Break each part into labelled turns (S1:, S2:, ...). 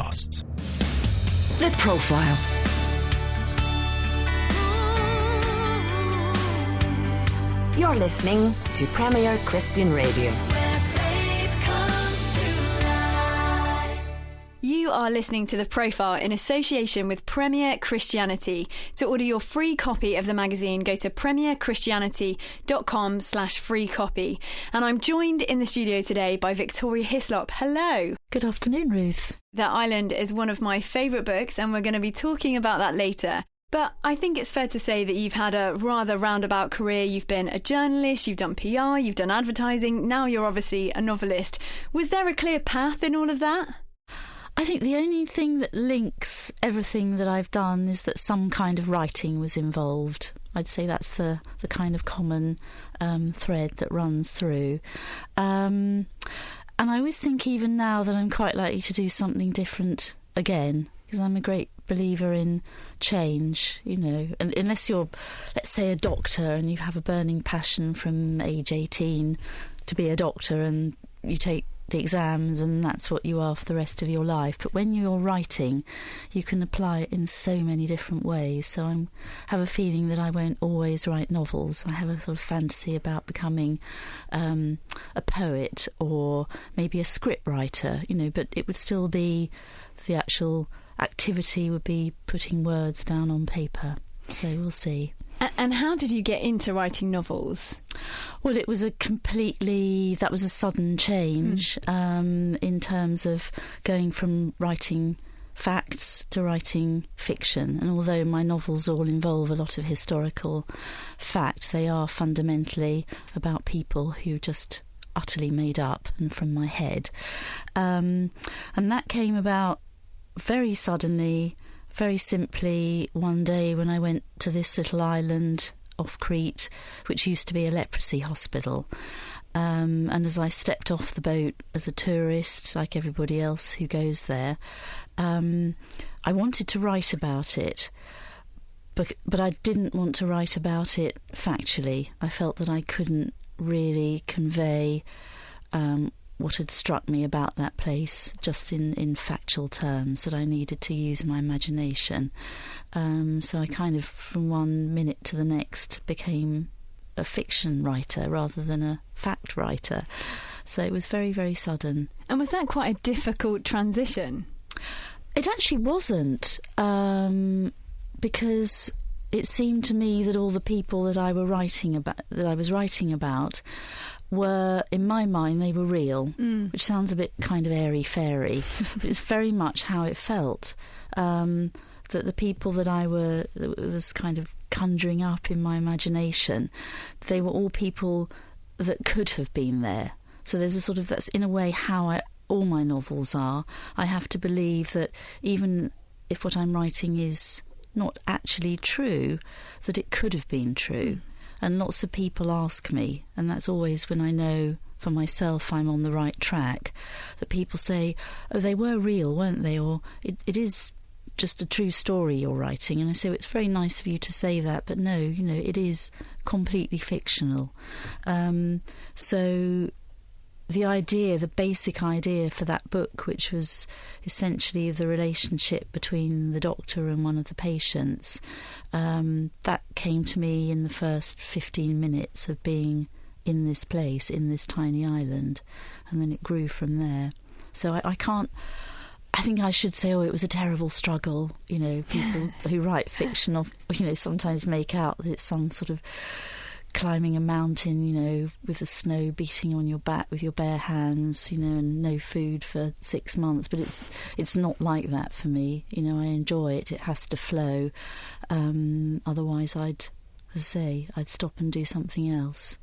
S1: podcasts.
S2: The Profile. You're listening to Premier Christian Radio.
S3: You are listening to The Profile in association with Premier Christianity. To order your free copy of the magazine, go to premierchristianity.com/free copy. And I'm joined in the studio today by Victoria Hislop. Hello.
S4: Good afternoon, Ruth.
S3: The Island is one of my favourite books, and we're going to be talking about that later. But I think it's fair to say that you've had a rather roundabout career. You've been a journalist, you've done PR, you've done advertising. Now you're obviously a novelist. Was there a clear path in all of that?
S4: I think the only thing that links everything that I've done is that some kind of writing was involved. I'd say that's the kind of common thread that runs through. And I always think even now that I'm quite likely to do something different again, because I'm a great believer in change, you know, and unless you're, let's say, a doctor and you have a burning passion from age 18 to be a doctor and you take the exams and that's what you are for the rest of your life. But when you're writing, you can apply it in so many different ways. So I have a feeling that I won't always write novels. I have a sort of fantasy about becoming a poet or maybe a script writer, you know, but it would still be, the actual activity would be putting words down on paper. So we'll see.
S3: And how did you get into writing novels?
S4: Well, it was that was a sudden change in terms of going from writing facts to writing fiction. And although my novels all involve a lot of historical fact, they are fundamentally about people who just utterly made up and from my head. And that came about very suddenly, very simply, one day when I went to this little island off Crete, which used to be a leprosy hospital. And as I stepped off the boat as a tourist, like everybody else who goes there, I wanted to write about it, but I didn't want to write about it factually. I felt that I couldn't really convey what had struck me about that place just in factual terms, that I needed to use my imagination. So I kind of, from one minute to the next, became a fiction writer rather than a fact writer. So it was very, very sudden.
S3: And was that quite a difficult transition?
S4: It actually wasn't, because it seemed to me that all the people that I was writing about were, in my mind, they were real, which sounds a bit kind of airy-fairy, but it's very much how it felt. That the people that was kind of conjuring up in my imagination, they were all people that could have been there. So there's a sort of, that's in a way how all my novels are. I have to believe that even if what I'm writing is not actually true, that it could have been true. And lots of people ask me, and that's always when I know for myself I'm on the right track, that people say, oh, they were real, weren't they? Or it is just a true story you're writing. And I say, well, it's very nice of you to say that, but no, you know, it is completely fictional. So the basic idea for that book, which was essentially the relationship between the doctor and one of the patients, that came to me in the first 15 minutes of being in this place, in this tiny island, and then it grew from there. So I think I should say, it was a terrible struggle. You know, people who write fiction, sometimes make out that it's some sort of climbing a mountain, you know, with the snow beating on your back with your bare hands, you know, and no food for 6 months. But it's not like that for me. You know, I enjoy it. It has to flow. Otherwise, I'd stop and do something else.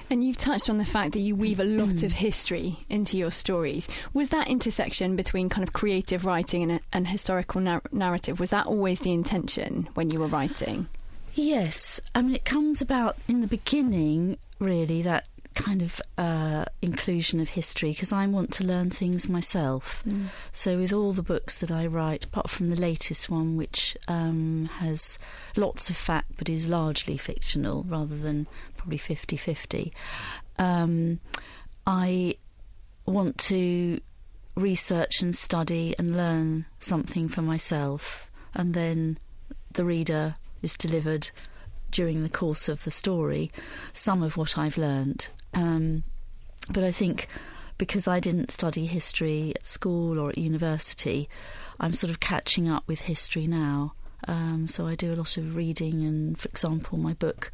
S3: And you've touched on the fact that you weave a lot of history into your stories. Was that intersection between kind of creative writing and historical narrative, was that always the intention when you were writing?
S4: Yes. I mean, it comes about in the beginning, really, that kind of inclusion of history, because I want to learn things myself. So with all the books that I write, apart from the latest one, which has lots of fact but is largely fictional rather than probably 50-50, I want to research and study and learn something for myself, and then the reader is delivered during the course of the story some of what I've learnt. But I think because I didn't study history at school or at university, I'm sort of catching up with history now. So I do a lot of reading, and for example my book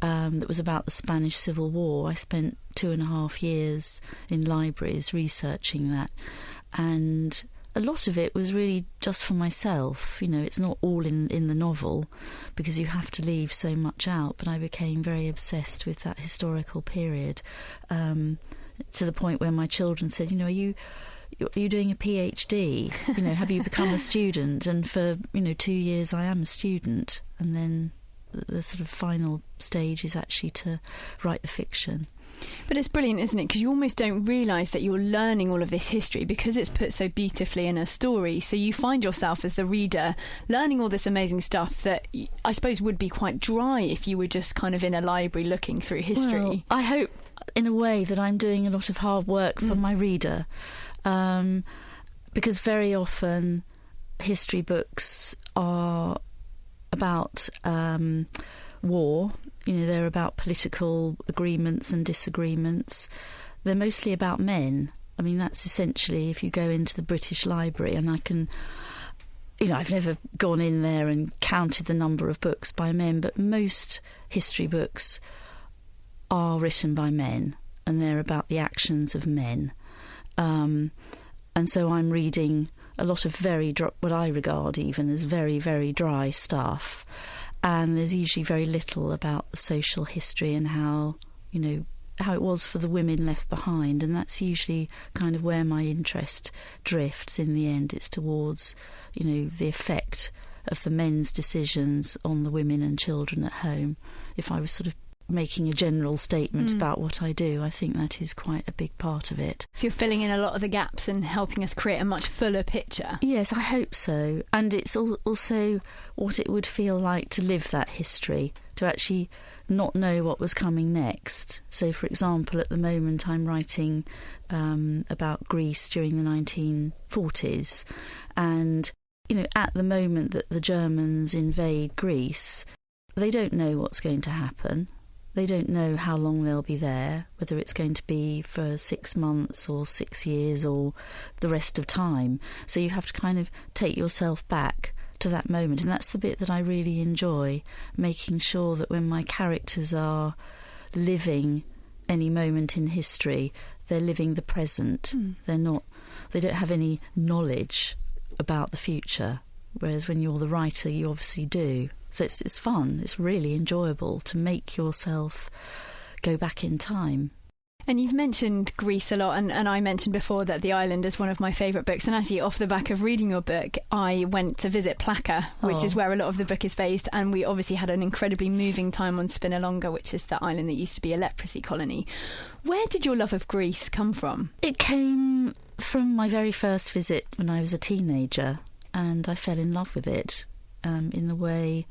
S4: that was about the Spanish Civil War, I spent 2.5 years in libraries researching that, and a lot of it was really just for myself. It's not all in the novel because you have to leave so much out, but I became very obsessed with that historical period, to the point where my children said, are you doing a PhD? Have you become a student? And for 2 years I am a student, and then the sort of final stage is actually to write the fiction.
S3: But it's brilliant, isn't it? Because you almost don't realise that you're learning all of this history because it's put so beautifully in a story. So you find yourself as the reader learning all this amazing stuff that I suppose would be quite dry if you were just kind of in a library looking through history.
S4: Well, I hope in a way that I'm doing a lot of hard work for my reader, because very often history books are about war. They're about political agreements and disagreements. They're mostly about men. I mean, that's essentially, if you go into the British Library, and I can, I've never gone in there and counted the number of books by men, but most history books are written by men, and they're about the actions of men. And so I'm reading a lot of what I regard even as very, very dry stuff. And there's usually very little about the social history and how it was for the women left behind. And that's usually kind of where my interest drifts in the end. It's towards, the effect of the men's decisions on the women and children at home. If I was sort of making a general statement about what I do, I think that is quite a big part of it.
S3: So you're filling in a lot of the gaps and helping us create a much fuller picture.
S4: Yes, I hope so. And it's also what it would feel like to live that history, to actually not know what was coming next. So, for example, at the moment I'm writing about Greece during the 1940s, and at the moment that the Germans invade Greece, they don't know what's going to happen. They don't know how long they'll be there, whether it's going to be for 6 months or 6 years or the rest of time. So you have to kind of take yourself back to that moment. And that's the bit that I really enjoy, making sure that when my characters are living any moment in history, they're living the present. They don't have any knowledge about the future. Whereas when you're the writer, you obviously do. So it's fun. It's really enjoyable to make yourself go back in time.
S3: And you've mentioned Greece a lot, and I mentioned before that The Island is one of my favourite books. And actually, off the back of reading your book, I went to visit Plaka, which is where a lot of the book is based. And we obviously had an incredibly moving time on Spinalonga, which is the island that used to be a leprosy colony. Where did your love of Greece come from?
S4: It came from my very first visit when I was a teenager, and I fell in love with it in the way...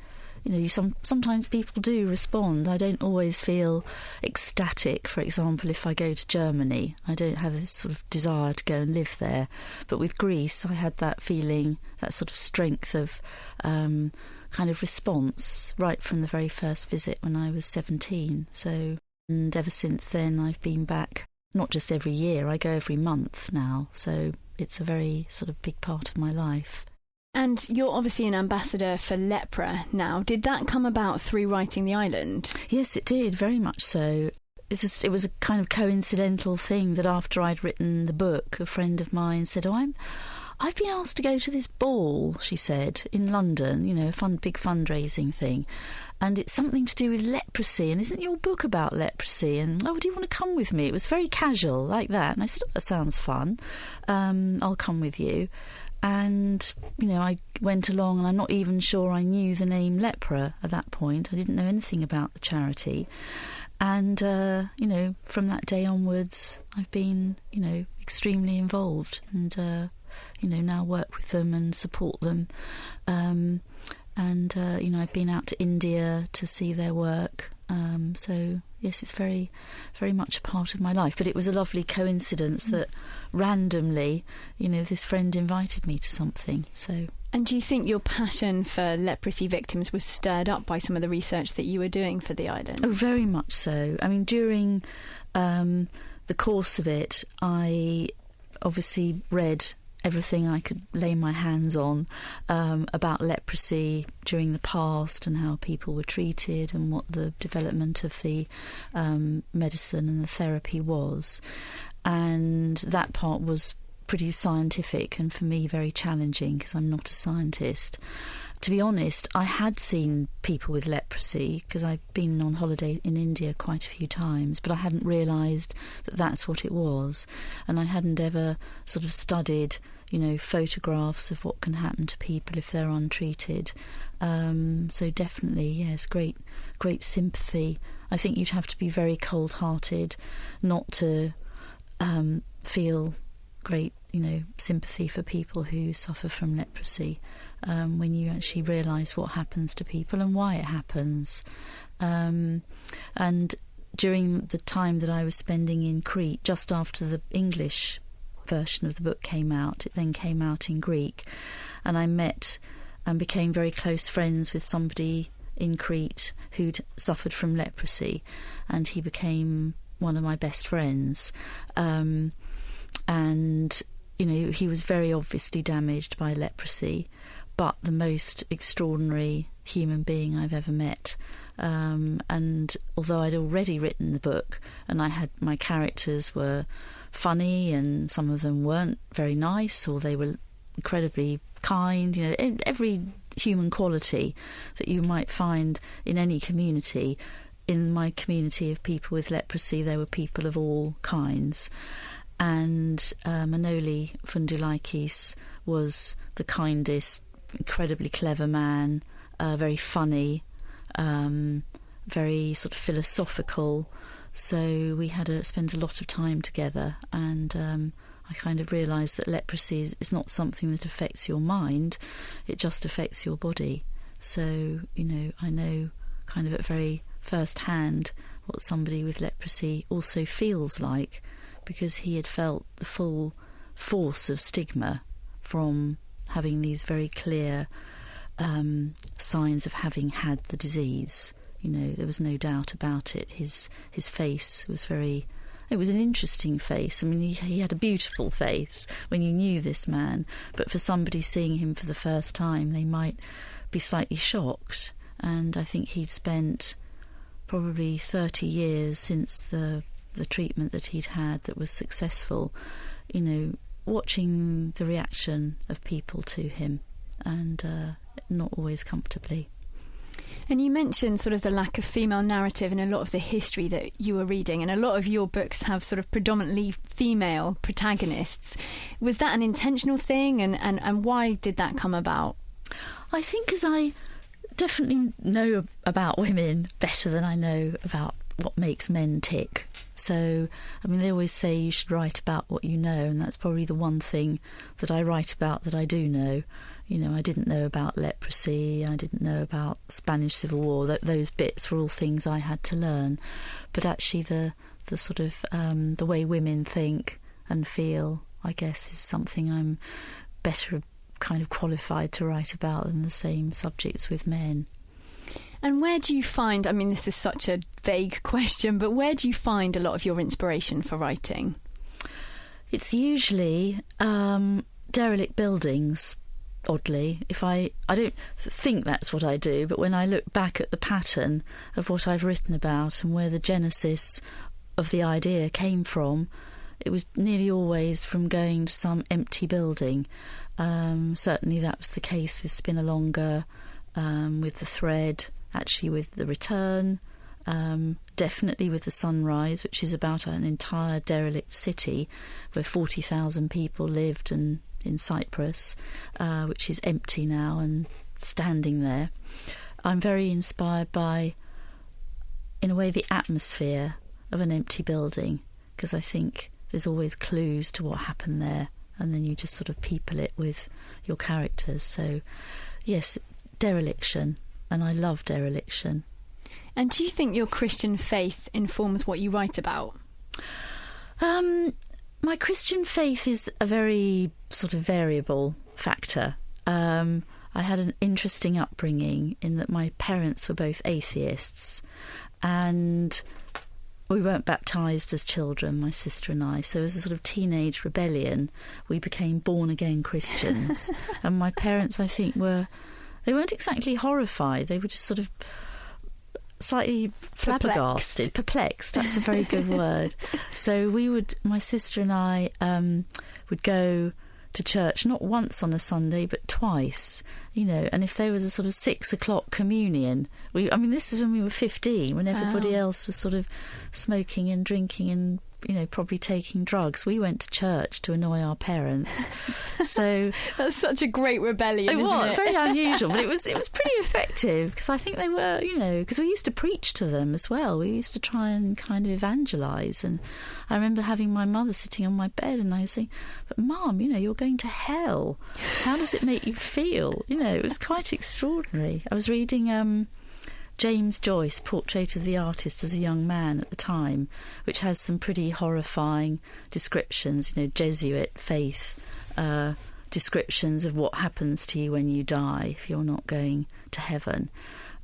S4: sometimes people do respond. I don't always feel ecstatic, for example, if I go to Germany. I don't have this sort of desire to go and live there. But with Greece, I had that feeling, that sort of strength of kind of response right from the very first visit when I was 17. So, and ever since then, I've been back, not just every year, I go every month now. So it's a very sort of big part of my life.
S3: And you're obviously an ambassador for Lepra now. Did that come about through writing The Island?
S4: Yes, it did, very much so. It was a kind of coincidental thing that after I'd written the book, a friend of mine said, I've been asked to go to this ball, she said, in London, a big fundraising thing. And it's something to do with leprosy. And isn't your book about leprosy? And, do you want to come with me? It was very casual, like that. And I said, that sounds fun. I'll come with you. And, I went along, and I'm not even sure I knew the name Lepra at that point. I didn't know anything about the charity. And, from that day onwards, I've been, extremely involved and, now work with them and support them. I've been out to India to see their work. So, Yes, it's very, very much a part of my life. But it was a lovely coincidence that randomly, this friend invited me to something. So.
S3: And do you think your passion for leprosy victims was stirred up by some of the research that you were doing for the island?
S4: Oh, very much so. I mean, during the course of it, I obviously read everything I could lay my hands on about leprosy during the past and how people were treated and what the development of the medicine and the therapy was. And that part was pretty scientific and for me very challenging because I'm not a scientist. To be honest, I had seen people with leprosy because I've been on holiday in India quite a few times, but I hadn't realised that that's what it was, and I hadn't ever sort of studied, photographs of what can happen to people if they're untreated. So definitely, yes, great sympathy. I think you'd have to be very cold-hearted not to feel great, sympathy for people who suffer from leprosy. When you actually realise what happens to people and why it happens. And during the time that I was spending in Crete, just after the English version of the book came out, it then came out in Greek, and I met and became very close friends with somebody in Crete who'd suffered from leprosy, and he became one of my best friends. And, he was very obviously damaged by leprosy, but the most extraordinary human being I've ever met. And although I'd already written the book and my characters were funny and some of them weren't very nice or they were incredibly kind, every human quality that you might find in any community. In my community of people with leprosy, there were people of all kinds. And Manoli Fundulaikis was the kindest, incredibly clever man, very funny, very sort of philosophical. So we had spent a lot of time together, and I kind of realised that leprosy is not something that affects your mind, it just affects your body. So, I know kind of at very first hand what somebody with leprosy also feels like, because he had felt the full force of stigma from having these very clear signs of having had the disease. There was no doubt about it. His face was it was an interesting face. I mean, he had a beautiful face when you knew this man, but for somebody seeing him for the first time, they might be slightly shocked. And I think he'd spent probably 30 years since the treatment that he'd had that was successful, watching the reaction of people to him, and not always comfortably.
S3: And you mentioned sort of the lack of female narrative in a lot of the history that you were reading, and a lot of your books have sort of predominantly female protagonists. Was that an intentional thing, and why did that come about?
S4: I think as I definitely know about women better than I know about what makes men tick. So, I mean, they always say you should write about what you know, and that's probably the one thing that I write about that I do know. I didn't know about leprosy, I didn't know about Spanish Civil War. Those bits were all things I had to learn. But actually the sort of the way women think and feel, I guess, is something I'm better kind of qualified to write about than the same subjects with men.
S3: And where do you find, I mean, this is such a vague question, but where do you find a lot of your inspiration for writing?
S4: It's usually derelict buildings, oddly. I don't think that's what I do, but when I look back at the pattern of what I've written about and where the genesis of the idea came from, it was nearly always from going to some empty building. Certainly that was the case with Spinalonga, with The Thread, actually with The Return, definitely with The Sunrise, which is about an entire derelict city where 40,000 people lived, and in Cyprus, which is empty now and standing there. I'm very inspired by, in a way, the atmosphere of an empty building, because I think there's always clues to what happened there, and then you just sort of people it with your characters. So yes, dereliction, and I love dereliction.
S3: And do you think your Christian faith informs what you write about?
S4: My Christian faith is a very sort of variable factor. I had an interesting upbringing in that my parents were both atheists, and we weren't baptised as children, my sister and I. So as a sort of teenage rebellion, we became born-again Christians. And my parents, I think, they weren't exactly horrified. They were just sort of slightly flabbergasted. Perplexed, that's a very good word. So my sister and I would go to church not once on a Sunday but twice, and if there was a sort of 6 o'clock communion, this is when we were 15, when everybody else was sort of smoking and drinking and probably taking drugs. We went to church to annoy our parents. So
S3: that's such a great rebellion, isn't it?
S4: Very unusual, but it was pretty effective, because I think they were, because we used to preach to them as well. We used to try and kind of evangelise. And I remember having my mother sitting on my bed, and I was saying, "But Mum, you're going to hell. How does it make you feel?" It was quite extraordinary. I was reading James Joyce, Portrait of the Artist as a Young Man at the time, which has some pretty horrifying descriptions, Jesuit faith descriptions of what happens to you when you die if you're not going to heaven.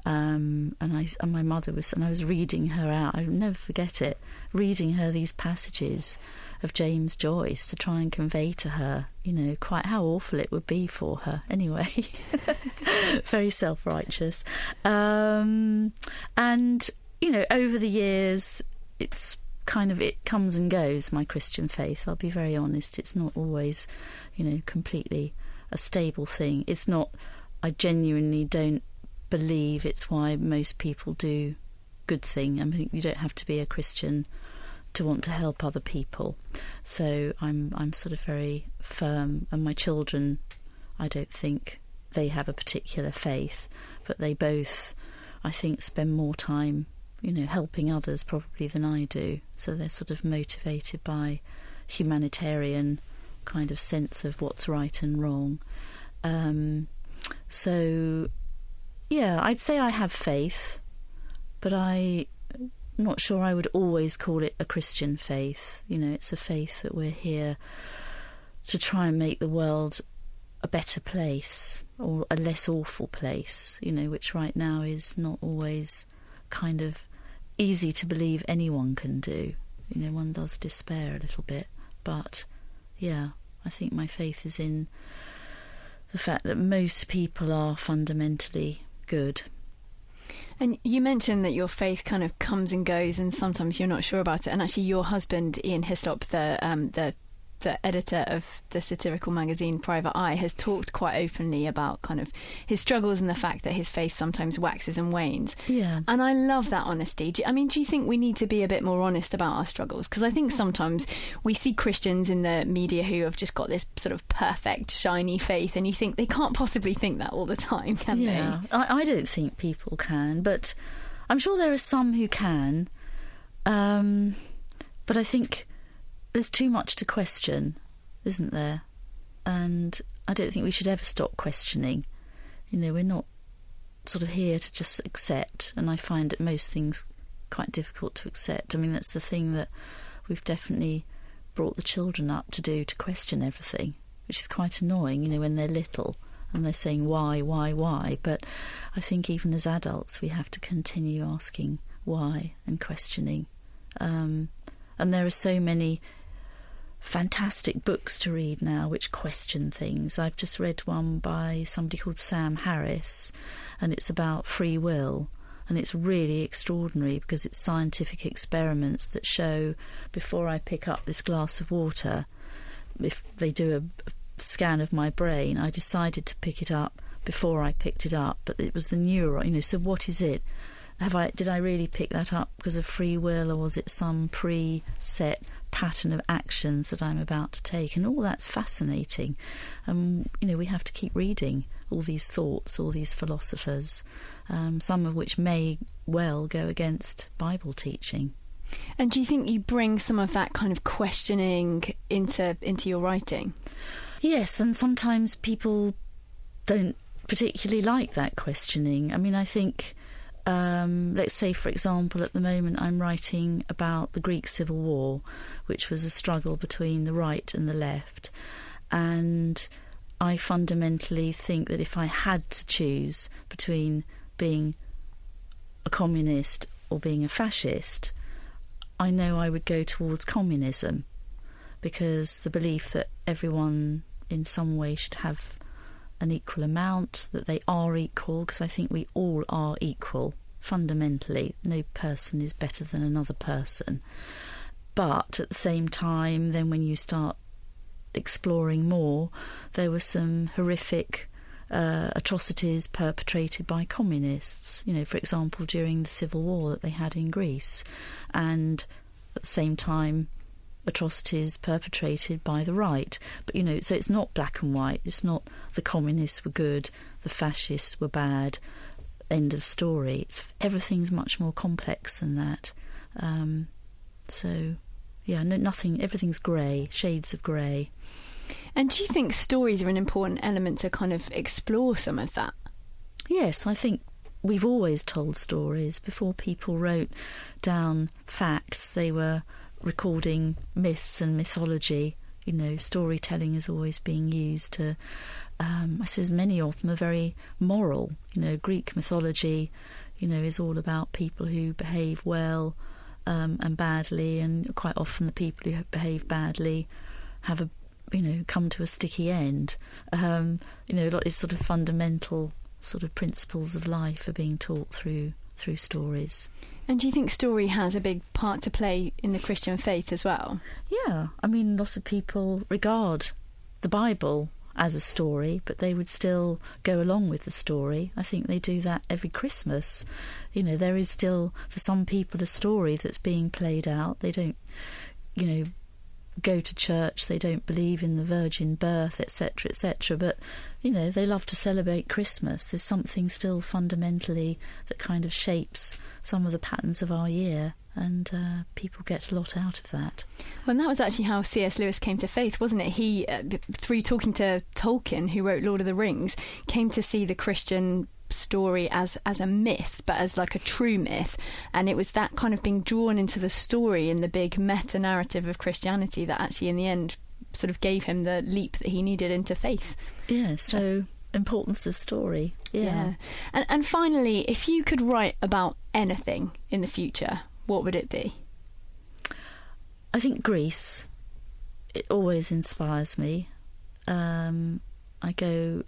S4: And my mother and I was reading her out, I'll never forget it, reading her these passages of James Joyce to try and convey to her, quite how awful it would be for her. Anyway, very self-righteous. And, over the years, it comes and goes, my Christian faith. I'll be very honest. It's not always, completely a stable thing. It's not, I genuinely don't believe it's why most people do good thing. I think you don't have to be a Christian to want to help other people. So I'm sort of very firm, and my children, I don't think they have a particular faith, but they both, I think, spend more time, helping others probably than I do. So they're sort of motivated by humanitarian kind of sense of what's right and wrong. So yeah, I'd say I have faith, but I'm not sure I would always call it a Christian faith. It's a faith that we're here to try and make the world a better place, or a less awful place, which right now is not always kind of easy to believe anyone can do. One does despair a little bit. But, yeah, I think my faith is in the fact that most people are fundamentally good.
S3: And you mentioned that your faith kind of comes and goes, and sometimes you're not sure about it. And actually, your husband, Ian Hislop, the editor of the satirical magazine Private Eye, has talked quite openly about kind of his struggles and the fact that his faith sometimes waxes and wanes.
S4: Yeah.
S3: And I love that honesty. Do you think we need to be a bit more honest about our struggles? Because I think sometimes we see Christians in the media who have just got this sort of perfect, shiny faith, and you think they can't possibly think that all the time, can they?
S4: Yeah, I don't think people can, but I'm sure there are some who can. But I think there's too much to question, isn't there? And I don't think we should ever stop questioning. We're not sort of here to just accept, and I find that most things quite difficult to accept. That's the thing that we've definitely brought the children up to do, to question everything, which is quite annoying, when they're little and they're saying why. But I think even as adults we have to continue asking why and questioning. And there are so many fantastic books to read now which question things. I've just read one by somebody called Sam Harris, and it's about free will, and it's really extraordinary because it's scientific experiments that show, before I pick up this glass of water, if they do a scan of my brain, I decided to pick it up before I picked it up, but it was the neuron, so what is it? Did I really pick that up because of free will, or was it some pre-set pattern of actions that I'm about to take? And all that's fascinating. We have to keep reading all these thoughts, all these philosophers, some of which may well go against Bible teaching.
S3: And do you think you bring some of that kind of questioning into your writing?
S4: Yes, and sometimes people don't particularly like that questioning. I think let's say, for example, at the moment I'm writing about the Greek Civil War, which was a struggle between the right and the left. And I fundamentally think that if I had to choose between being a communist or being a fascist, I know I would go towards communism, because the belief that everyone in some way should have an equal amount, that they are equal, because I think we all are equal fundamentally. No person is better than another person. But at the same time, then when you start exploring more, there were some horrific atrocities perpetrated by communists, for example, during the civil war that they had in Greece, and at the same time atrocities perpetrated by the right. But so it's not black and white. It's not the communists were good, the fascists were bad, end of story. Everything's much more complex than that. Nothing, everything's grey, shades of grey.
S3: And do you think stories are an important element to kind of explore some of that?
S4: Yes, I think we've always told stories. Before people wrote down facts, they were recording myths and mythology. Storytelling is always being used to, I suppose many of them are very moral. Greek mythology, is all about people who behave well and badly, and quite often the people who behave badly have come to a sticky end. A lot of these sort of fundamental sort of principles of life are being taught through stories.
S3: And do you think story has a big part to play in the Christian faith as well?
S4: Yeah, lots of people regard the Bible as a story, but they would still go along with the story. I think they do that every Christmas. There is still, for some people, a story that's being played out. They don't, go to church, they don't believe in the virgin birth, etc., etc., but they love to celebrate Christmas. There's something still fundamentally that kind of shapes some of the patterns of our year, and people get a lot out of that.
S3: Well, and that was actually how C.S. Lewis came to faith, wasn't it? He, through talking to Tolkien, who wrote Lord of the Rings, came to see the Christian story as a myth, but as like a true myth, and it was that kind of being drawn into the story and the big meta narrative of Christianity that actually in the end sort of gave him the leap that he needed into faith.
S4: So importance of story.
S3: And finally, if you could write about anything in the future, what would it be?
S4: I think Greece. It always inspires me. I go,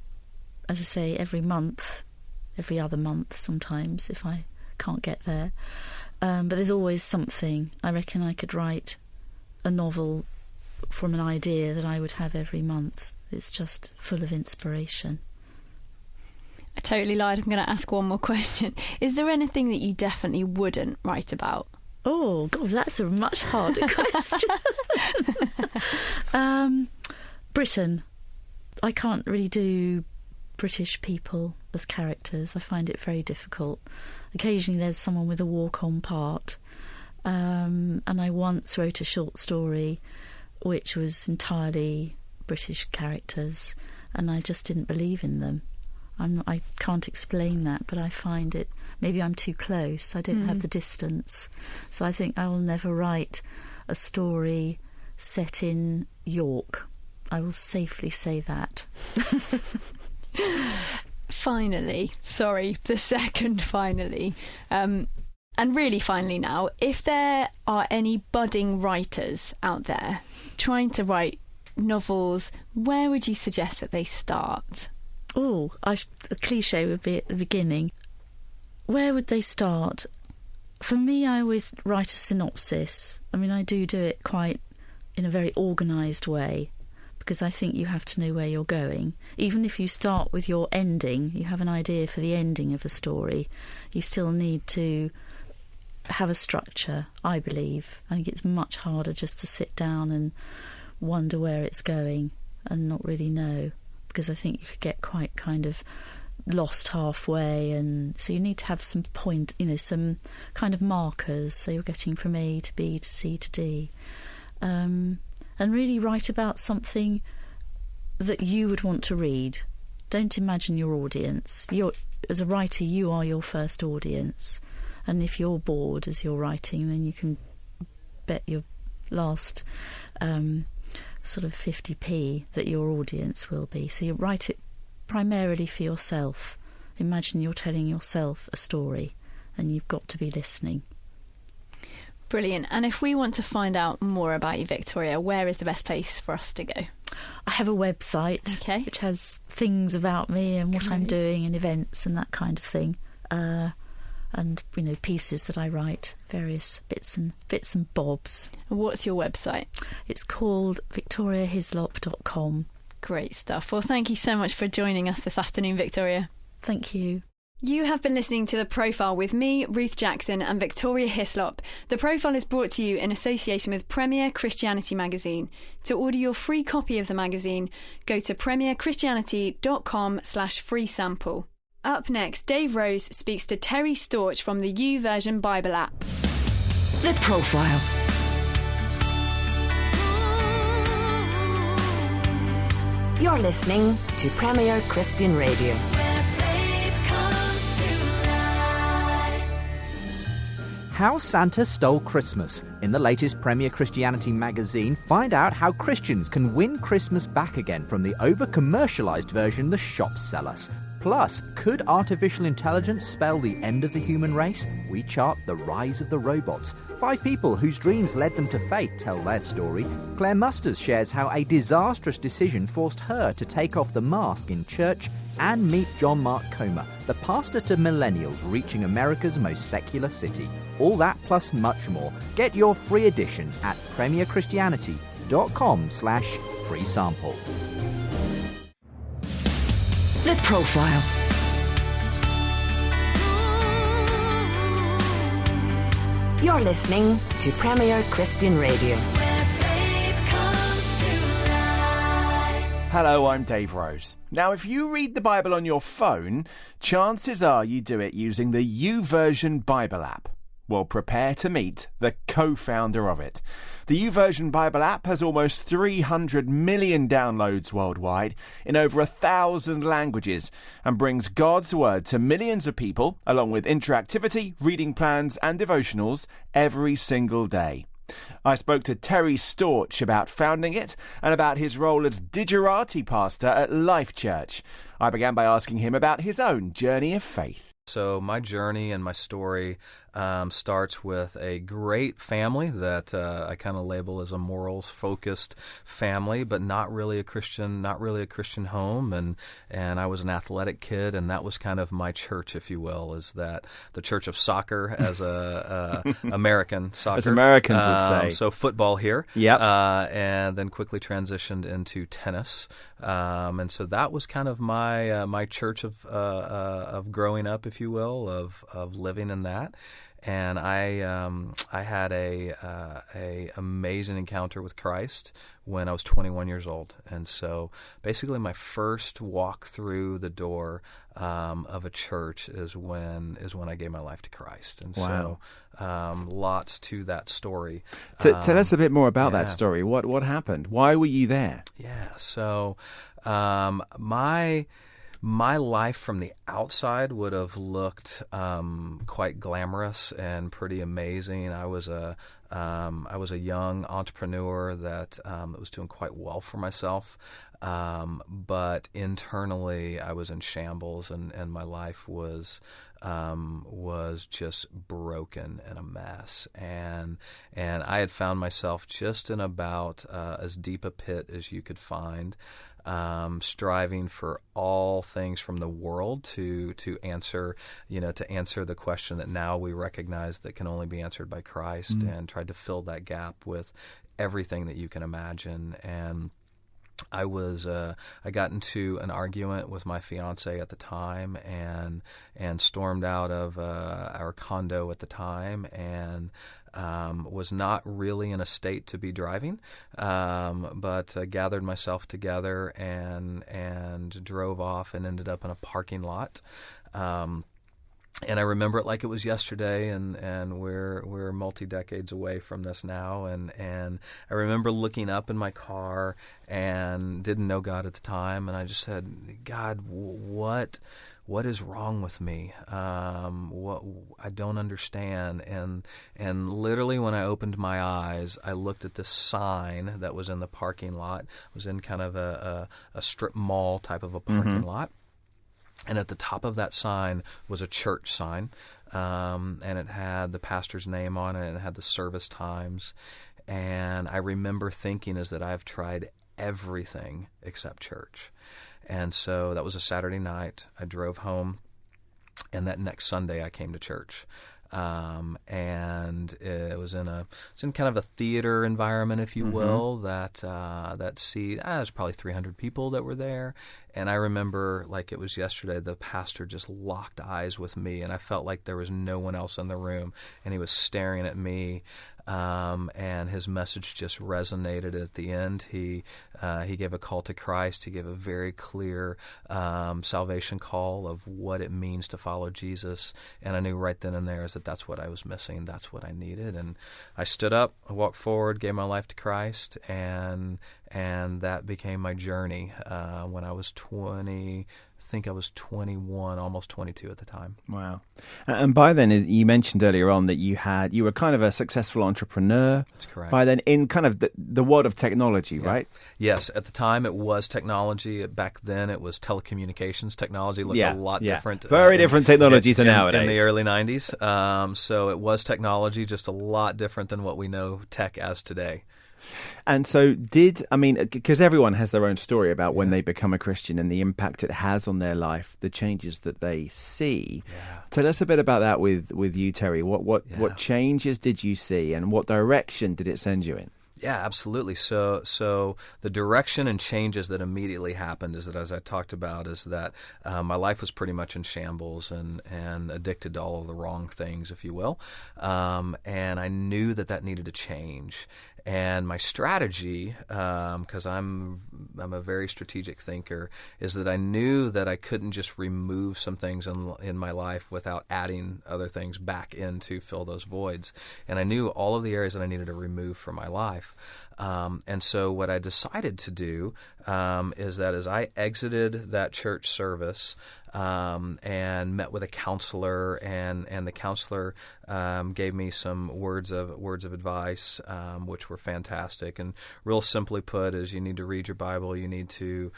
S4: as I say, every other month sometimes if I can't get there. But there's always something. I reckon I could write a novel from an idea that I would have every month. It's just full of inspiration.
S3: I totally lied. I'm going to ask one more question. Is there anything that you definitely wouldn't write about?
S4: Oh, God, that's a much harder question. Britain. I can't really do British people as characters. I find it very difficult. Occasionally there's someone with a walk-on part. And I once wrote a short story which was entirely British characters, and I just didn't believe in them. I can't explain that, but I find it, maybe I'm too close. I don't have the distance. So I think I will never write a story set in York. I will safely say that.
S3: Finally, sorry, the second finally. And really finally now, if there are any budding writers out there trying to write novels, where would you suggest that they start?
S4: Oh, the cliche would be at the beginning. Where would they start? For me, I always write a synopsis. I do it quite in a very organised way, because I think you have to know where you're going. Even if you start with your ending, you have an idea for the ending of a story, you still need to have a structure, I believe. I think it's much harder just to sit down and wonder where it's going and not really know, because I think you could get quite kind of lost halfway, and so you need to have some point, some kind of markers, so you're getting from A to B to C to D, and really write about something that you would want to read. don't imagine your audience. As a writer, you are your first audience. And if you're bored as you're writing, then you can bet your last sort of 50p that your audience will be. So you write it primarily for yourself. Imagine you're telling yourself a story and you've got to be listening.
S3: Brilliant. And if we want to find out more about you, Victoria, where is the best place for us to go?
S4: I have a website which has things about me and what I'm doing and events and that kind of thing. And pieces that I write, various bits and bobs.
S3: What's your website?
S4: It's called victoriahislop.com.
S3: Great stuff. Well, thank you so much for joining us this afternoon, Victoria.
S4: Thank you.
S3: You have been listening to The Profile with me, Ruth Jackson, and Victoria Hislop. The Profile is brought to you in association with Premier Christianity magazine. To order your free copy of the magazine, go to premierchristianity.com/free sample. Up next, Dave Rose speaks to Terry Storch from the YouVersion Bible app.
S2: The Profile. You're listening to Premier Christian Radio.
S1: How Santa Stole Christmas. In the latest Premier Christianity magazine, find out how Christians can win Christmas back again from the over-commercialised version the shops sell us. Plus, could artificial intelligence spell the end of the human race? We chart the rise of the robots. 5 people whose dreams led them to faith tell their story. Claire Musters shares how a disastrous decision forced her to take off the mask in church. And meet John Mark Comer, the pastor to millennials reaching America's most secular city. All that plus much more. Get your free edition at premierchristianity.com/free sample.
S2: The Profile. You're listening to Premier Christian Radio.
S5: Hello, I'm Dave Rose. Now, if you read the Bible on your phone, chances are you do it using the YouVersion Bible app. Well, prepare to meet the co-founder of it. The YouVersion Bible app has almost 300 million downloads worldwide in over 1,000 languages and brings God's Word to millions of people, along with interactivity, reading plans and devotionals every single day. I spoke to Terry Storch about founding it and about his role as Digerati pastor at Life Church. I began by asking him about his own journey of faith.
S6: So my journey and my story starts with a great family that I kind of label as a morals-focused family, but not really a Christian home. And I was an athletic kid, and that was kind of my church, if you will, is that the church of soccer as American soccer,
S5: as Americans would say.
S6: So football here, and then quickly transitioned into tennis. And so that was kind of my church of growing up, if you will, of living in that. And I had a amazing encounter with Christ when I was 21 years old. And so basically my first walk through the door of a church is when I gave my life to Christ. And so lots to that story.
S5: Tell us a bit more about that story. What happened? Why were you there?
S6: Yeah, so my life from the outside would have looked quite glamorous and pretty amazing. I was a young entrepreneur that was doing quite well for myself, but internally I was in shambles, and my life was just broken and a mess, and I had found myself just in about as deep a pit as you could find. Striving for all things from the world to answer the question that now we recognize that can only be answered by Christ, and tried to fill that gap with everything that you can imagine. And I got into an argument with my fiance at the time, and stormed out of our condo at the time, and was not really in a state to be driving, but gathered myself together and drove off and ended up in a parking lot. And I remember it like it was yesterday, and we're multi-decades away from this now, and I remember looking up in my car and didn't know God at the time, and I just said, God, what is wrong with me? What I don't understand. And literally when I opened my eyes, I looked at this sign that was in the parking lot. It was in kind of a strip mall type of a parking lot. And at the top of that sign was a church sign, and it had the pastor's name on it, and it had the service times. And I remember thinking is that I've tried everything except church. And so that was a Saturday night. I drove home, and that next Sunday I came to church. And it's in kind of a theater environment, if you will, that seat, there's probably 300 people that were there. And I remember like it was yesterday, the pastor just locked eyes with me, and I felt like there was no one else in the room, and he was staring at me. And his message just resonated at the end. He gave a call to Christ. He gave a very clear salvation call of what it means to follow Jesus. And I knew right then and there is that that's what I was missing. That's what I needed. And I stood up, I walked forward, gave my life to Christ, and that became my journey when I was 20. I think I was 21, almost 22 at the time. Wow.
S5: And by then, you mentioned earlier on that you were kind of a successful entrepreneur.
S6: That's correct.
S5: By then, in kind of the world of technology, right?
S6: Yes. At the time, it was technology. Back then, it was telecommunications. Technology looked a lot different.
S5: Very different technology to nowadays.
S6: In the early 90s. So it was technology, just a lot different than what we know tech as today.
S5: And so because everyone has their own story about when they become a Christian and the impact it has on their life, the changes that they see. Yeah. Tell us a bit about that with you, Terry. What changes did you see, and what direction did it send you in?
S6: Yeah, absolutely. So the direction and changes that immediately happened is that, as I talked about, is that my life was pretty much in shambles and addicted to all of the wrong things, if you will. And I knew that needed to change. And my strategy, because I'm a very strategic thinker, is that I knew that I couldn't just remove some things in my life without adding other things back in to fill those voids. And I knew all of the areas that I needed to remove from my life. And so what I decided to do is that as I exited that church service and met with a counselor, and the counselor gave me some words of advice, which were fantastic. And real simply put, is you need to read your Bible, you need to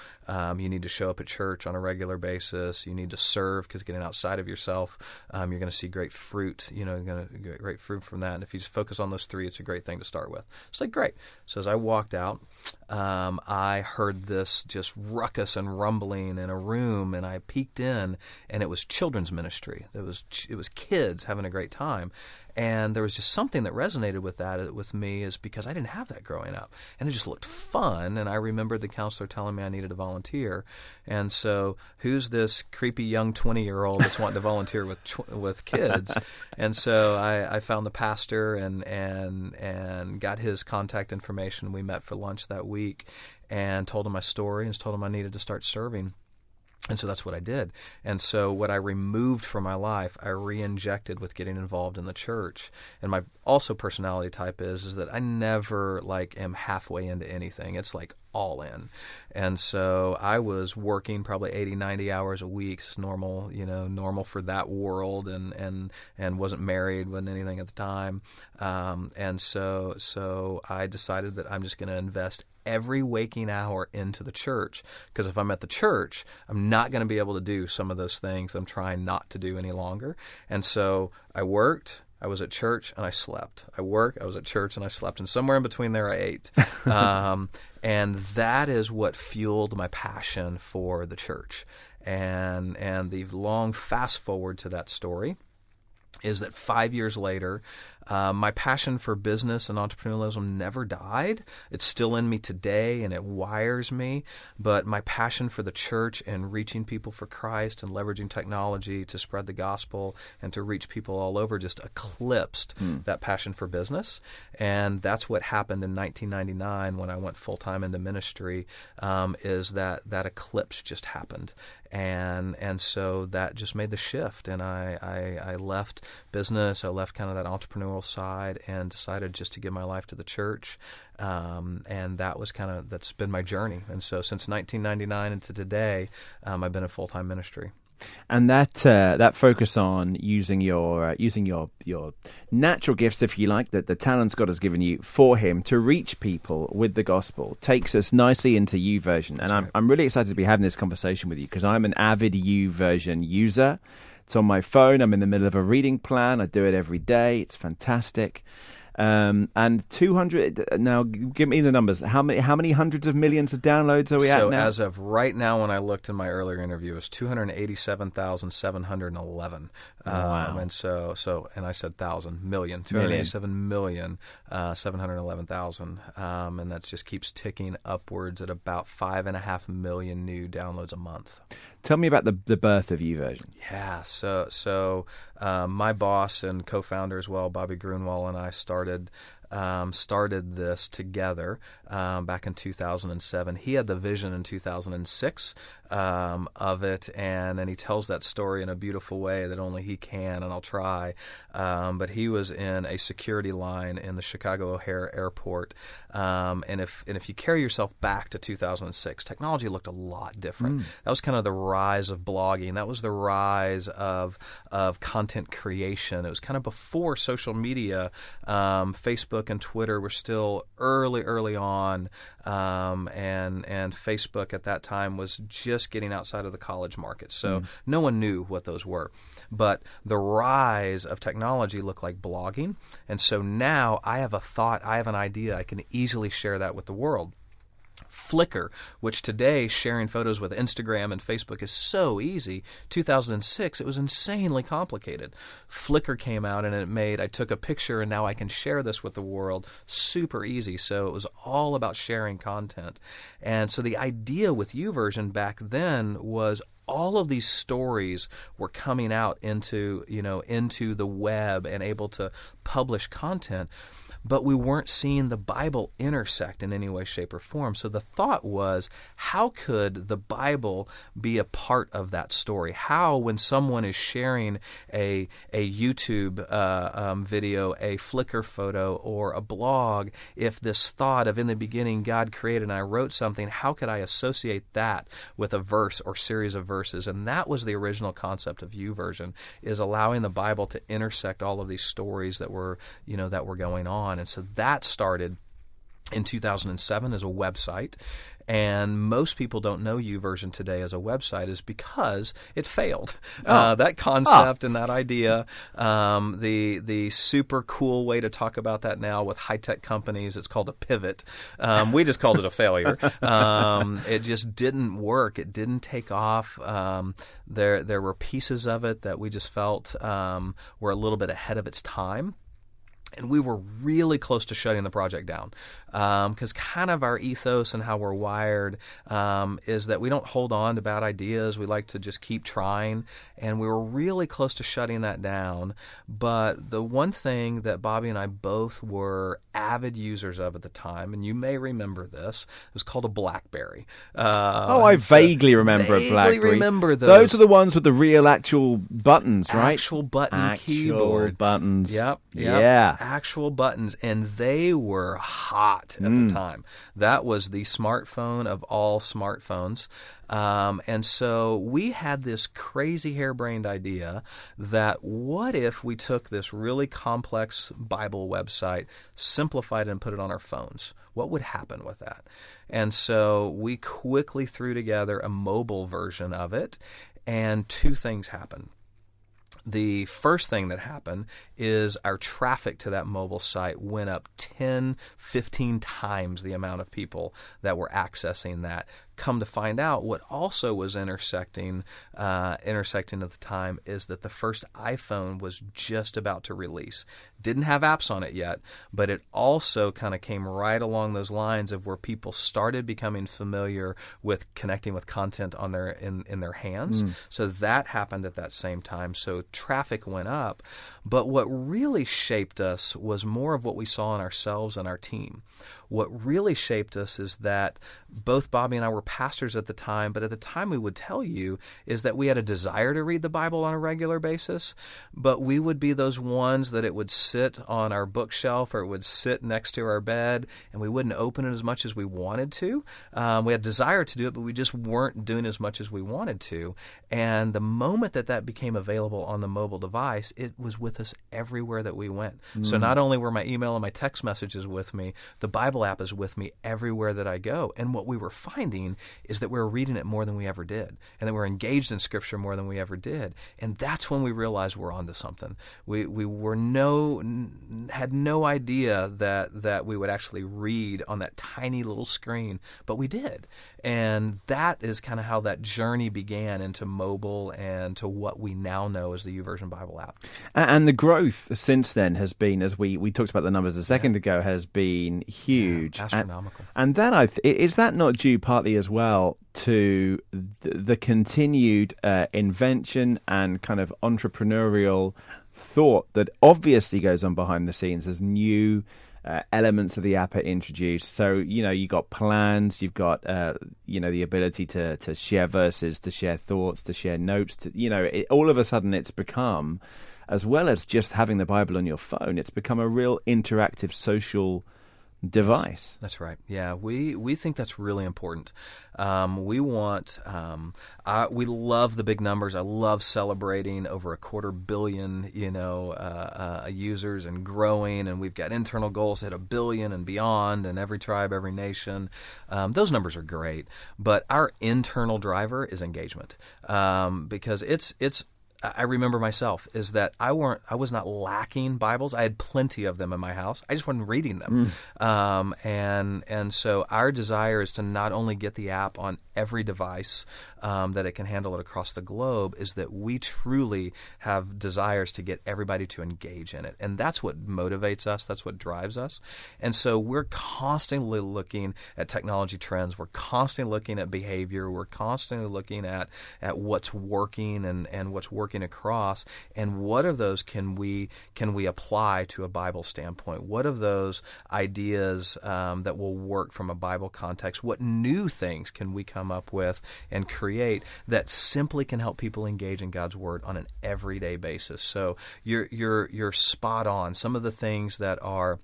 S6: show up at church on a regular basis, you need to serve, because getting outside of yourself, you're going to see great fruit. You're going to get great fruit from that. And if you just focus on those three, it's a great thing to start with. It's like great. So as I walked out, I heard this just ruckus and rumbling in a room, and I peeked in, and it was children's ministry. It was kids having a great time. And there was just something that resonated with me, is because I didn't have that growing up. And it just looked fun. And I remembered the counselor telling me I needed to volunteer. And so who's this creepy young 20-year-old that's wanting to volunteer with kids? And so I found the pastor and got his contact information. We met for lunch that week and told him my story and told him I needed to start serving. And so that's what I did. And so what I removed from my life, I re-injected with getting involved in the church. And my also personality type is that I never am halfway into anything. It's like all in. And so I was working probably 80, 90 hours a week. It's normal, normal for that world, and wasn't married, wasn't anything at the time. And so I decided that I'm just going to invest every waking hour into the church, because if I'm at the church, I'm not going to be able to do some of those things I'm trying not to do any longer. And so I worked, I was at church, and I slept. I worked, I was at church, and I slept. And somewhere in between there, I ate. And that is what fueled my passion for the church. And the long fast forward to that story is that 5 years later, My passion for business and entrepreneurialism never died. It's still in me today, and it wires me. But my passion for the church and reaching people for Christ and leveraging technology to spread the gospel and to reach people all over just eclipsed that passion for business. And that's what happened in 1999 when I went full-time into ministry, is that eclipse just happened. And so that just made the shift, and I left business, I left kind of that entrepreneurial side, and decided just to give my life to the church, and that's been my journey. And so since 1999 into today, I've been in full-time ministry.
S5: And that focus on using your natural gifts, if you like, that the talents God has given you for Him to reach people with the gospel, takes us nicely into YouVersion. And I'm really excited to be having this conversation with you because I'm an avid YouVersion user. It's on my phone. I'm in the middle of a reading plan. I do it every day. It's fantastic. And 200. Now, give me the numbers. How many hundreds of millions of downloads are we at now?
S6: So as of right now, when I looked in my earlier interview, it was 287,711.
S5: Wow.
S6: And and I said 287,711,000. And that just keeps ticking upwards at about 5.5 million new downloads a month.
S5: Tell me about the birth of YouVersion.
S6: Yeah, so my boss and co-founder as well, Bobby Grunwald, and I started this together back in 2007. He had the vision in 2006 of it, and he tells that story in a beautiful way that only he can, and I'll try. But he was in a security line in the Chicago O'Hare Airport, and if you carry yourself back to 2006, technology looked a lot different. That was kind of the rise of blogging. That was the rise of content creation. It was kind of before social media. Facebook and Twitter were still early on, and Facebook at that time was just getting outside of the college market. So no one knew what those were. But the rise of technology looked like blogging. And so now I have a thought, I have an idea, I can easily share that with the world. Flickr, which today sharing photos with Instagram and Facebook is so easy. 2006, it was insanely complicated. Flickr came out and I took a picture and now I can share this with the world super easy. So it was all about sharing content. And so the idea with YouVersion back then was all of these stories were coming out into the web and able to publish content. But we weren't seeing the Bible intersect in any way, shape, or form. So the thought was, how could the Bible be a part of that story? How, when someone is sharing a YouTube video, a Flickr photo, or a blog, if this thought of in the beginning God created and I wrote something, how could I associate that with a verse or series of verses? And that was the original concept of YouVersion, is allowing the Bible to intersect all of these stories that were going on. And so that started in 2007 as a website. And most people don't know YouVersion today as a website is because it failed. That concept and that idea, the super cool way to talk about that now with high-tech companies, it's called a pivot. We just called it a failure. It just didn't work. It didn't take off. There were pieces of it that we just felt were a little bit ahead of its time. And we were really close to shutting the project down because kind of our ethos and how we're wired is that we don't hold on to bad ideas. We like to just keep trying. And we were really close to shutting that down. But the one thing that Bobby and I both were avid users of at the time, and you may remember this, it was called a BlackBerry.
S5: I vaguely remember a BlackBerry.
S6: Remember those.
S5: Those are the ones with the real actual buttons, right?
S6: Actual button keyboard.
S5: Buttons.
S6: Yep.
S5: Yeah.
S6: Actual buttons, and they were hot at the time. That was the smartphone of all smartphones. And so we had this crazy harebrained idea that what if we took this really complex Bible website, simplified it, and put it on our phones? What would happen with that? And so we quickly threw together a mobile version of it, and two things happened. the first thing that happened is our traffic to that mobile site went up 10, 15 times the amount of people that were accessing that. Come to find out, what also was intersecting at the time is that the first iPhone was just about to release. Didn't have apps on it yet, but it also kind of came right along those lines of where people started becoming familiar with connecting with content on their in their hands. So that happened at that same time. So traffic went up. But what really shaped us was more of what we saw in ourselves and our team. What really shaped us is that both Bobby and I were pastors at the time, but at the time we would tell you is that we had a desire to read the Bible on a regular basis, but we would be those ones that it would sit on our bookshelf or it would sit next to our bed, and we wouldn't open it as much as we wanted to. We had desire to do it, but we just weren't doing as much as we wanted to. And the moment that became available on the mobile device, it was with us everywhere that we went. So not only were my email and my text messages with me, the Bible app is with me everywhere that I go. And what we were finding is that we were reading it more than we ever did, and that we're engaged in Scripture more than we ever did. And that's when we realized we're onto something. We had no idea that we would actually read on that tiny little screen, but we did. And that is kind of how that journey began into mobile and to what we now know as the YouVersion Bible app.
S5: And the growth since then has been, as we talked about the numbers a second ago, has been huge.
S6: Yeah, astronomical.
S5: And that is that not due partly as well to the continued invention and kind of entrepreneurial thought that obviously goes on behind the scenes as new elements of the app are introduced. So, you got plans, you've got, the ability to share verses, to share thoughts, to share notes. All of a sudden it's become, as well as just having the Bible on your phone, it's become a real interactive social device.
S6: That's right. Yeah, we think that's really important. We love the big numbers. I love celebrating over 250 million, users and growing. And we've got internal goals to hit 1 billion and beyond, and every tribe, every nation. Those numbers are great, but our internal driver is engagement, because it's. I remember myself is that I was not lacking Bibles. I had plenty of them in my house. I just wasn't reading them. And so our desire is to not only get the app on every device, that it can handle it across the globe, is that we truly have desires to get everybody to engage in it. And that's what motivates us. That's what drives us. And so we're constantly looking at technology trends. We're constantly looking at behavior. We're constantly looking at what's working and what's working across, and what of those can we apply to a Bible standpoint? What of those ideas that will work from a Bible context? What new things can we come up with and create that simply can help people engage in God's Word on an everyday basis? So you're spot on. Some of the things that are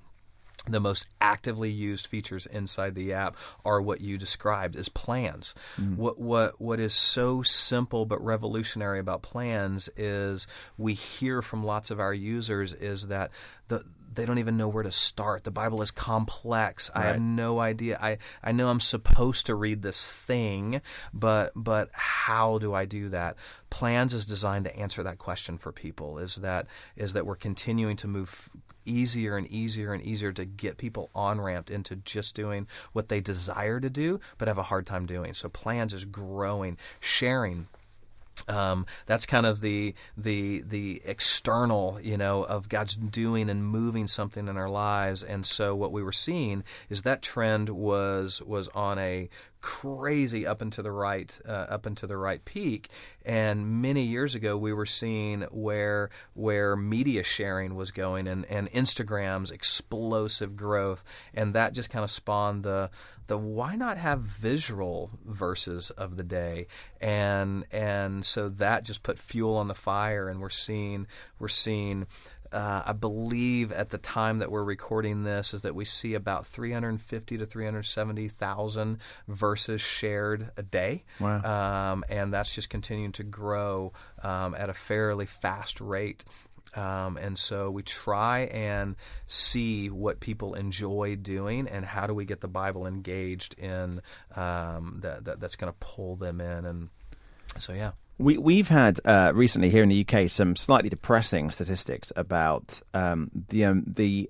S6: the most actively used features inside the app are what you described as plans. What is so simple but revolutionary about plans is we hear from lots of our users is that they don't even know where to start. The Bible is complex. Right. I have no idea. I know I'm supposed to read this thing, but how do I do that? Plans is designed to answer that question for people. Is that we're continuing to move easier and easier and easier to get people on-ramped into just doing what they desire to do but have a hard time doing. So plans is growing, sharing. That's kind of the external, of God's doing and moving something in our lives. And so what we were seeing is that trend was on a crazy up and to the right peak. And many years ago, we were seeing where media sharing was going and Instagram's explosive growth, and that just kind of spawned the why not have visual verses of the day, and so that just put fuel on the fire, and we're seeing. I believe at the time that we're recording this is that we see about 350 to 370,000 verses shared a day.
S5: Wow.
S6: And that's just continuing to grow at a fairly fast rate. And so we try and see what people enjoy doing and how do we get the Bible engaged in that's going to pull them in. And so, yeah.
S5: We've had recently here in the UK some slightly depressing statistics about the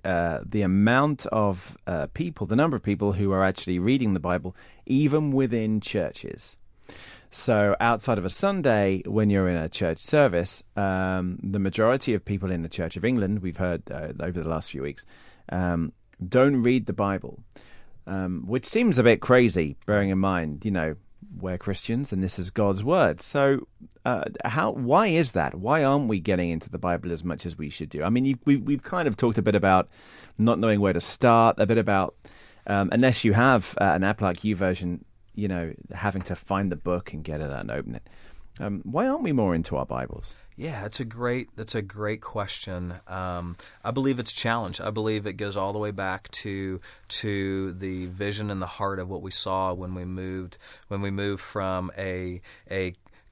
S5: amount of people, the number of people who are actually reading the Bible, even within churches. So outside of a Sunday, when you're in a church service, the majority of people in the Church of England, we've heard over the last few weeks, don't read the Bible, which seems a bit crazy, bearing in mind, we're Christians and this is God's word. So why is that? Why aren't we getting into the Bible as much as we should do? I mean, we've kind of talked a bit about not knowing where to start, a bit about, unless you have an app like YouVersion, having to find the book and get it and open it. Why aren't we more into our Bibles?
S6: Yeah, that's a great question. I believe it's a challenge. I believe it goes all the way back to the vision and the heart of what we saw when we moved from a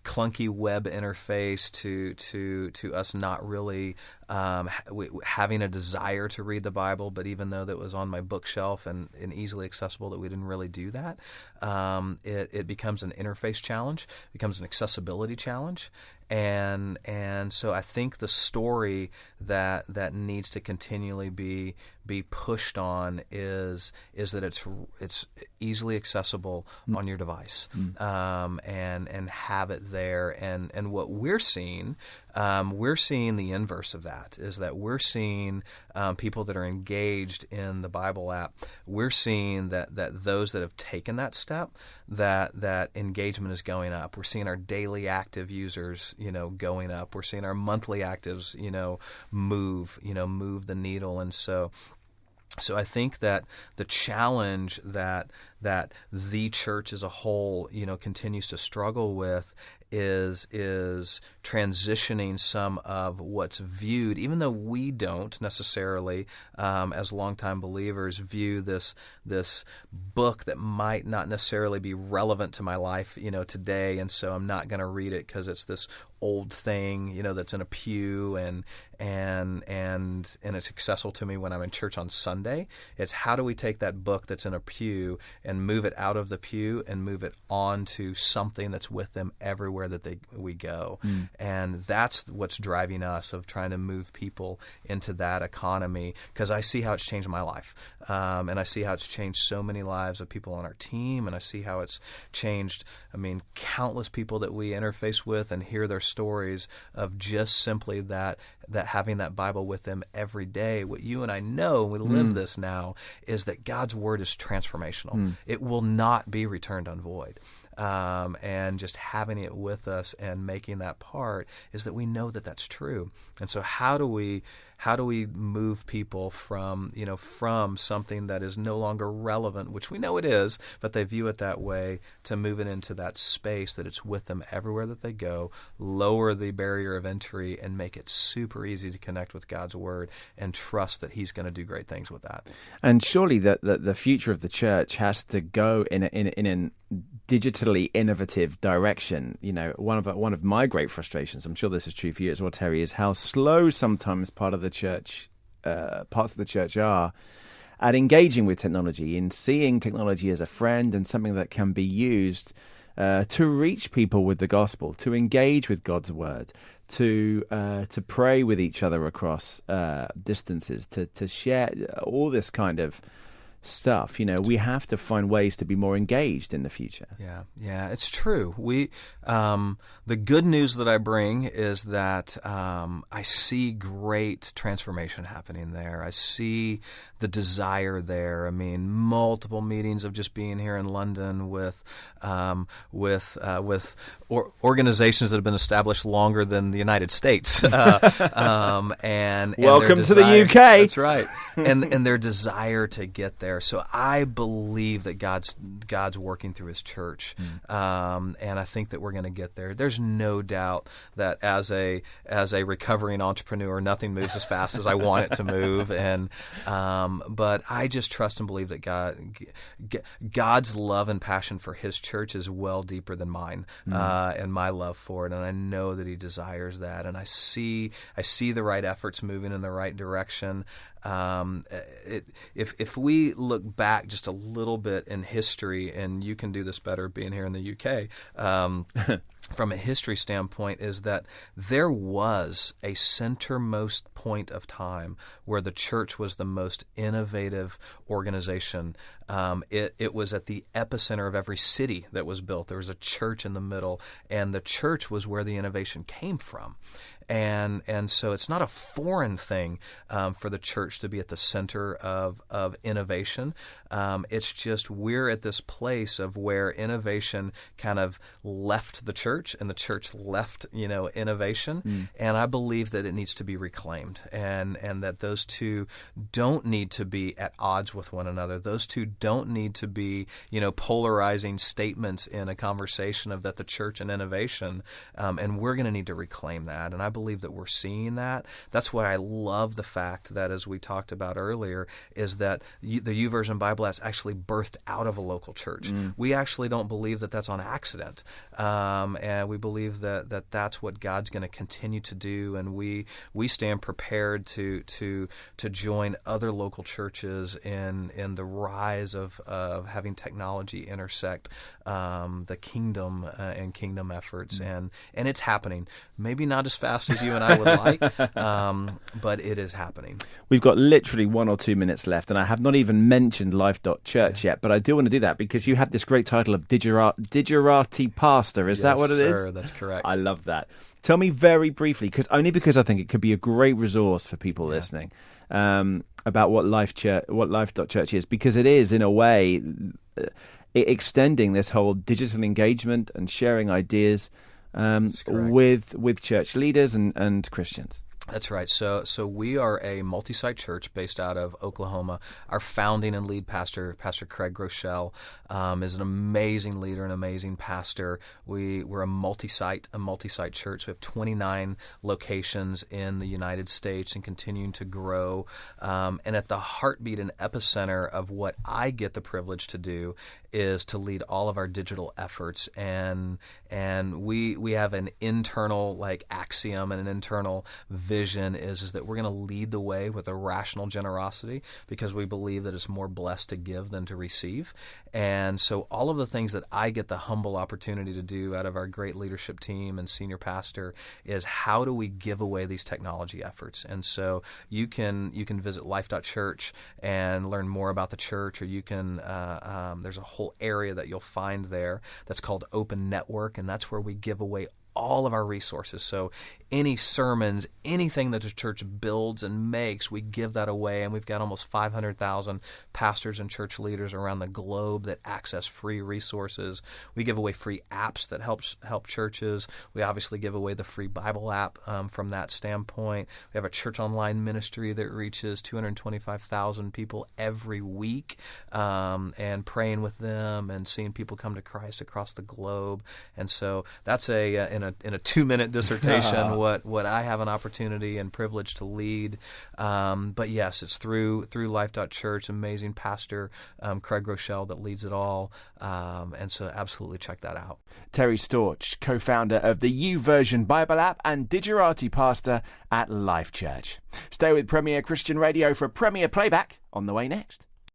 S6: clunky web interface to us not really having a desire to read the Bible, but even though that was on my bookshelf and easily accessible, that we didn't really do that. It becomes an interface challenge, becomes an accessibility challenge. And so I think the story that needs to continually be pushed on is that it's easily accessible on your device, and have it there. And what we're seeing the inverse of that, is that we're seeing people that are engaged in the Bible app. We're seeing that those that have taken that step, that engagement is going up. We're seeing our daily active users, going up. We're seeing our monthly actives, move the needle. And so I think that the challenge that the church as a whole, continues to struggle with is transitioning some of what's viewed, even though we don't necessarily, as longtime believers, view this book that might not necessarily be relevant to my life, today, and so I'm not going to read it because it's this old thing, that's in a pew and it's accessible to me when I'm in church on Sunday. It's how do we take that book that's in a pew and move it out of the pew and move it onto something that's with them everywhere that we go. And that's what's driving us, of trying to move people into that economy, because I see how it's changed my life, and I see how it's changed so many lives of people on our team, and I see how it's changed, countless people that we interface with and hear their stories of just simply that having that Bible with them every day. What you and I know, we live this now, is that God's word is transformational. It will not be returned unvoid. And just having it with us and making that part is that we know that that's true. And so how do we move people from something that is no longer relevant, which we know it is, but they view it that way, to move it into that space that it's with them everywhere that they go, lower the barrier of entry, and make it super easy to connect with God's word and trust that He's going to do great things with that.
S5: And surely the future of the church has to go in a digitally innovative direction. One of my great frustrations, I'm sure this is true for you as well, Terry, is how slow sometimes parts of the church are at engaging with technology, in seeing technology as a friend and something that can be used to reach people with the gospel, to engage with God's word, to pray with each other across distances, to share all this kind of stuff. We have to find ways to be more engaged in the future.
S6: Yeah, it's true. We the good news that I bring is that I see great transformation happening there. I see the desire there. Multiple meetings of just being here in London with organizations that have been established longer than the United States. And
S5: welcome to the UK.
S6: That's right. and their desire to get there. So I believe that God's working through His church, and I think that we're going to get there. There's no doubt that as a recovering entrepreneur, nothing moves as fast as I want it to move, but I just trust and believe that God's love and passion for His church is well deeper than mine, and my love for it, and I know that He desires that, and I see the right efforts moving in the right direction. If we look back just a little bit in history, and you can do this better being here in the UK, from a history standpoint, is that there was a centermost point of time where the church was the most innovative organization. It was at the epicenter of every city that was built. There was a church in the middle, and the church was where the innovation came from. And so it's not a foreign thing for the church to be at the center of innovation. It's just we're at this place of where innovation kind of left the church and the church left, innovation. And I believe that it needs to be reclaimed, and that those two don't need to be at odds with one another. Those two don't need to be, polarizing statements in a conversation of that the church and innovation. And we're going to need to reclaim that. And I believe that we're seeing that. That's why I love the fact that, as we talked about earlier, is that the YouVersion Bible app's actually birthed out of a local church. We actually don't believe that that's on accident. And we believe that that's what God's going to continue to do. And we stand prepared to join other local churches in the rise of having technology intersect the kingdom and kingdom efforts. And it's happening. Maybe not as fast as you and I would like, but it is happening.
S5: We've got literally 1 or 2 minutes left, and I have not even mentioned Life.Church yet, but I do want to do that because you have this great title of Digerati Pastor. Is that what it is?
S6: Yes, sir, that's correct.
S5: I love that. Tell me very briefly, because I think it could be a great resource for people listening, about what Life.Church is, because it is, in a way, extending this whole digital engagement and sharing ideas with church leaders and Christians.
S6: That's right. So we are a multi-site church based out of Oklahoma. Our founding and lead pastor, Pastor Craig Groeschel, is an amazing leader, an amazing pastor. We're a multi-site church. We have 29 locations in the United States and continuing to grow. And at the heartbeat and epicenter of what I get the privilege to do is to lead all of our digital efforts, and we have an internal axiom and an internal vision is that we're going to lead the way with a rational generosity, because we believe that it's more blessed to give than to receive. And so all of the things that I get the humble opportunity to do out of our great leadership team and senior pastor is how do we give away these technology efforts. And so you can visit Life.Church and learn more about the church, or you can there's a whole area that you'll find there that's called Open Network, and that's where we give away all of our resources. So any sermons, anything that the church builds and makes, we give that away. And we've got almost 500,000 pastors and church leaders around the globe that access free resources. We give away free apps that help churches. We obviously give away the free Bible app from that standpoint. We have a church online ministry that reaches 225,000 people every week, and praying with them and seeing people come to Christ across the globe. And so that's in a 2-minute dissertation what I have an opportunity and privilege to lead. But yes, it's through Life.Church, amazing pastor Craig Groeschel that leads it all. And so absolutely check that out.
S5: Terry Storch, co-founder of the YouVersion Bible app and Digerati pastor at Life Church. Stay with Premier Christian Radio for Premier Playback on the way next.